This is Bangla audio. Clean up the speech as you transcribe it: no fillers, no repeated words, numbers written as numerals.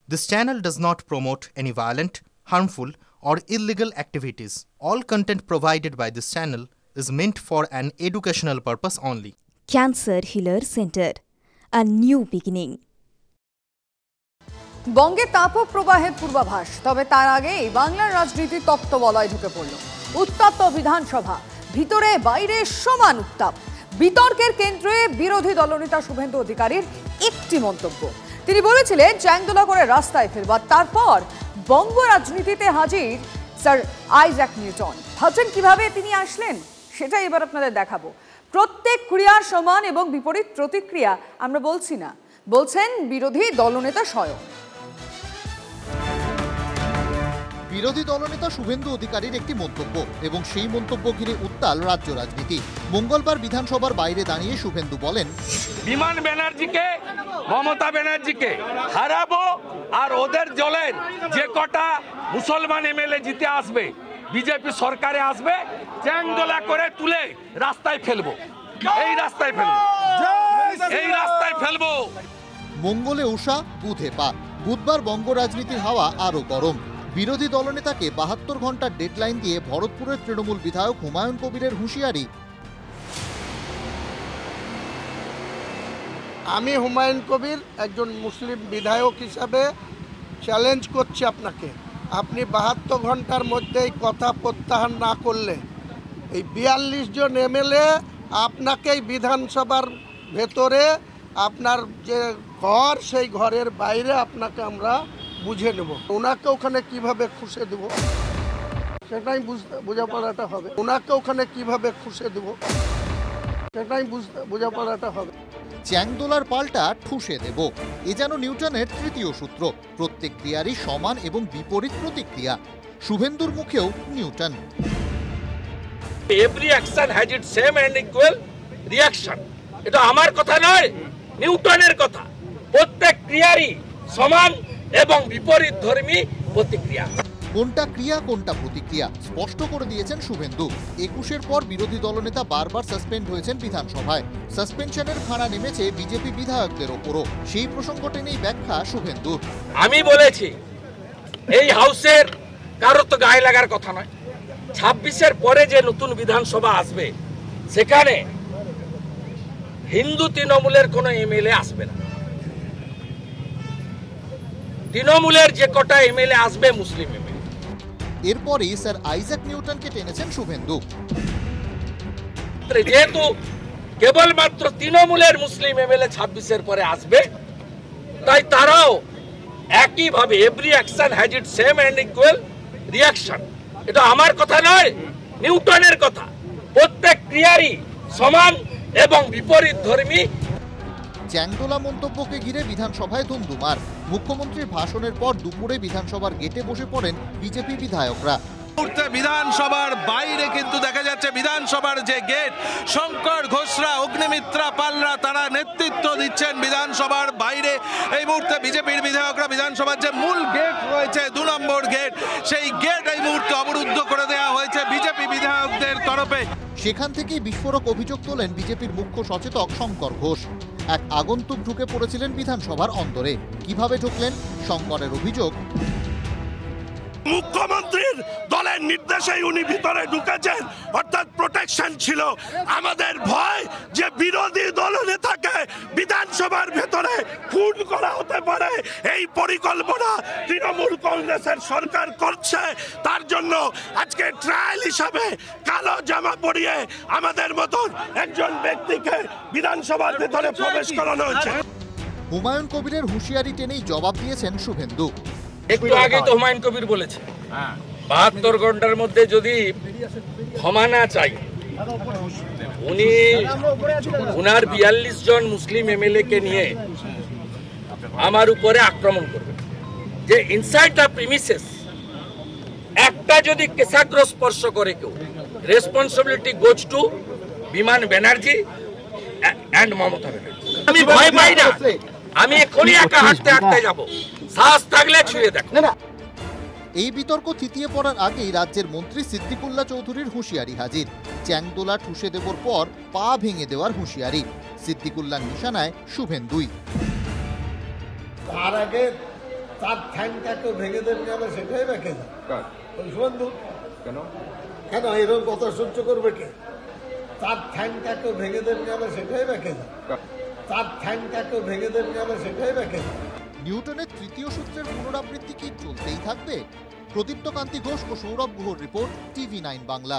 This channel does not promote any violent, harmful, or illegal activities. All content provided by this channel is meant for an educational purpose only. Cancer Healer Center, a new beginning. বঙ্গে তাপপ্রবাহের পূর্বাভাস, তবে তার আগেই বাংলার রাজনীতি তপ্ত বলয়ে ঢুকে পড়ল। উত্তপ্ত বিধানসভা, ভিতরে বাইরে সমান উত্তাপ। বিতর্কের কেন্দ্রে বিরোধী দলনেতা শুভেন্দু অধিকারীর একটি মন্তব্য। তিনি বলেছিলেন চ্যাংদোলা করে রাস্তায় ফেরবার, তারপর বঙ্গ রাজনীতিতে হাজির স্যার আইজ্যাক নিউটন। ভাবছেন কিভাবে তিনি আসলেন, সেটাই এবার আপনাদের দেখাবো। প্রত্যেক ক্রিয়ার সমান এবং বিপরীত প্রতিক্রিয়া আমরা বলছি না, বলছেন বিরোধী দলনেতা স্বয়ং। বিরোধী দলনেতা শুভেন্দু অধিকারীর একটি মন্তব্য এবং সেই মন্তব্য ঘিরে উত্তাল রাজ্য রাজনীতি। মঙ্গলবার বিধানসভার বাইরে দাঁড়িয়ে শুভেন্দু বলেন, বিমান ব্যানার্জিকে, মমতা ব্যানার্জিকে হারাবো, আর ওদের দলের যে কটা মুসলমান এমএলএ জিতে আসবে, বিজেপি সরকারে আসবে, চ্যাংদোলা করে তুলে রাস্তায় ফেলবো। এই রাস্তায় ফেলবো, এই রাস্তায় ফেলবো। মঙ্গলে উষা, বুধে পা। বুধবার বঙ্গ রাজনীতির হাওয়া আরো গরম। বিরোধী দলনেতাকে 72 ঘন্টার ডেডলাইন দিয়ে ভরতপুরের তৃণমূল বিধায়ক হুমায়ুন কবিরের হুঁশিয়ারি। আমি হুমায়ুন কবির একজন মুসলিম বিধায়ক হিসাবে চ্যালেঞ্জ করছি আপনাকে, আপনি 72 ঘন্টার মধ্যেই কথা প্রত্যাহার না করলে এই 42 জন এমএলএ আপনাকেই বিধানসভার ভেতরে আপনার যে ঘর, সেই ঘরের বাইরে আপনাকে আমরা বুঝে নেব। ওনাকে ওখানে কিভাবে খুশে দেব সেটাই বোঝাপড়াটা হবে। ওনাকে ওখানে কিভাবে খুশে দেব সেটাই বোঝাপড়াটা হবে। চ্যাংদোলার পাল্টা ঠুসে দেব, এ যেন নিউটনের তৃতীয় সূত্র। প্রত্যেক ক্রিয়ারই সমান এবং বিপরীত প্রতিক্রিয়া। শুভেন্দুর মুখেও Newton. Every action has it same and equal reaction. এটা আমার কথা নয়, নিউটনের কথা। প্রত্যেক ক্রিয়ারই সমান এবং বিপরীত ধর্মী প্রতিক্রিয়া। কোনটা ক্রিয়া কোনটা প্রতিক্রিয়া স্পষ্ট করে দিয়েছেন শুভেন্দু। 21-এর পর বিরোধী দলনেতা বারবার সাসপেন্ড হয়েছেন বিধানসভায়। সাসপেনশনের ভাড়া নেমেছে বিজেপি বিধায়কদের ওপরও। সেই প্রসঙ্গ টেনেই ব্যাখ্যা শুভেন্দুর। আমি বলেছি এই হাউসের কারো তো গায়ে লাগার কথা নয়। 26-এর পরে যে নতুন বিধানসভা আসবে, সেখানে হিন্দু তৃণমূলের কোনো এমএলএ আসবে না। তৃণমূলের যে কটা এমএলএ আসবে মুসলিম এমএলএ। এরপরই স্যার আইজ্যাক নিউটনকে টেনেছেন শুভেন্দু। যেহেতু কেবলমাত্র তৃণমূলের মুসলিম এমএলএ 26-এর পরে আসবে, তাই তারাও একইভাবে every action has it same and equal reaction. এটা আমার কথা নয়, নিউটনের কথা। প্রত্যেক ক্রিয়ারই সমান এবং বিপরীত ধর্মী। চ্যাংদোলা মন্তব্যকে ঘিরে বিধানসভায় ধুমধুমার। মুখ্যমন্ত্রীর ভাষণের পর দুপুরে বিধানসভার গেটে বসে পড়েন বিজেপি বিধায়করা। বিধানসভার বাইরে কিন্তু দেখা যাচ্ছে বিধানসভার যে গেট, শঙ্কর ঘোষরা, অগ্নিমিত্রা পালরা তারা নেতৃত্ব দিচ্ছেন বিধানসভার বাইরে। এই মুহূর্তে বিজেপির বিধায়করা বিধানসভার যে মূল গেট রয়েছে, 2 নম্বর গেট, সেই গেট এই মুহূর্তে অবরুদ্ধ করে দেওয়া হয়েছে বিজেপি বিধায়কদের তরফে। সেখান থেকেই বিস্ফোরক অভিযোগ তোলেন বিজেপির মুখ্য সচেতক শঙ্কর ঘোষ। এক আগন্তুক ঢুকে পড়েছিলেন বিধানসভার অন্দরে। কিভাবে ঢুকলেন? শঙ্করের অভিযোগ, মুখ্যমন্ত্রীর দলের নির্দেশেই উনি ভিতরে ঢুকেছেন, অর্থাৎ প্রোটেকশন ছিল। আমাদের ভয় যে বিরোধী দলনেতাকে বিধানসভার ভেতরে খুন করা হতে পারে, এই পরিকল্পনা তৃণমূল কংগ্রেসের সরকার করছে। তার জন্য আজকে ট্রায়াল হিসাবে কালো জামা পরিয়ে আমাদের মতন একজন ব্যক্তিকে বিধানসভার ভেতরে প্রবেশ করানো হয়েছে। হুমায়ুন কবিরের হুঁশিয়ারি টেনেই জবাব দিয়েছেন শুভেন্দু। একটু আগে তো হুমায়ুন কবির বলেছে 72 ঘন্টার মধ্যে যদি ক্ষমা না চাই, উনি উনার 42 জন মুসলিম এমএলএ কে নিয়ে আমার উপরে আক্রমণ করবেন। যে ইনসাইড দ্য প্রিমিসেস একটা যদি কেশাগ্র স্পর্শ করে কেউ, রেসপন্সিবিলিটি গোজ টু বিমান ব্যানার্জি এন্ড মমতা ব্যানার্জি। আমি ভয় পাই না, আমি এখনই একা হাঁটতে হাঁটতে যাব, সাহস থাকলে ছুঁয়ে দেখো। এই বিতর্ক থিতিয়ে পড়ার আগেই রাজ্যের মন্ত্রী সিদ্দিকুল্লাহ চৌধুরীর হুঁশিয়ারি হাজির। চ্যাংদোলা ঠুসে দেবার পর পা ভেঙে দেওয়ার হুঁশিয়ারি। সিদ্দিকুল্লাহ নিশানায় শুভেন্দুই। তার আগে তার ঠ্যাংটাকে ভেঙে দেবে কেন সেটাই রেখে যায় ওই শুভেন্দু কেন কেন এরকম কথা সহ্য করবে কে? তার ঠ্যাংটাকে ভেঙে দেবে কেন সেটাই রেখে যায় তার ঠ্যাংটাকে ভেঙে দেবে কেন সেটাই রেখে যায়। নিউটনের তৃতীয় সূত্রের পুনরাবৃত্তি কি চলতেই থাকবে? প্রদীপ্ত কান্তি ঘোষ ও সৌরভ গুহর রিপোর্ট, TV9 বাংলা।